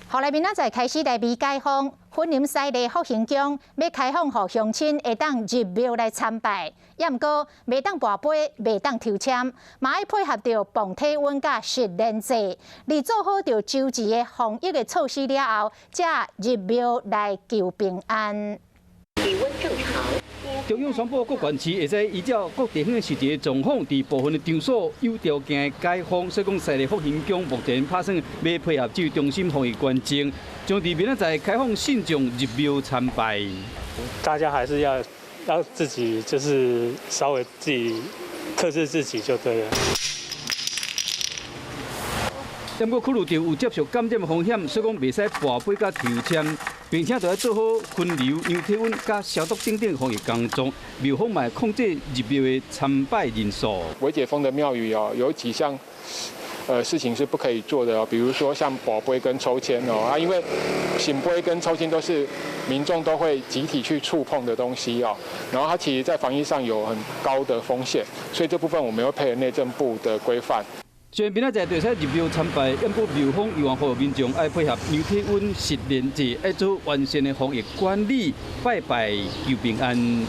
后来明仔载开始来未解封，婚姻西丽福兴宫要开放，互乡亲会当入庙来参拜。也毋过袂当跋杯，袂当抽签，嘛要配合着磅体温甲实验制，而做好着周齐的防疫的措施了后，才入庙来求平安。体温正常。中央宣布，各县市会使依照各地方的实际状况，伫部分的场所有条件的解封。所以讲，西丽福兴宫目前拍算要配合这中心防疫关键，将伫明仔载开放信众入庙参拜。大家还是要自己就是稍微自己克制自己就对了。不过考虑到有接触感染的风险，所以讲袂使跋杯甲抽签，并且就要做好分流、量体温、甲消毒等等防疫工作。庙方嘛控制入庙的参拜人数。未解封的庙宇哦，有几项事情是不可以做的哦，比如说像跋杯跟抽签哦因为醒杯跟抽签都是民众都会集体去触碰的东西哦，然后它其实在防疫上有很高的风险，所以这部分我们会配合内政部的规范。虽然明仔载就使入庙参拜，不过庙方希望呼吁民众爱配合量体温、实验制，爱做完善的防疫管理，拜拜求平安。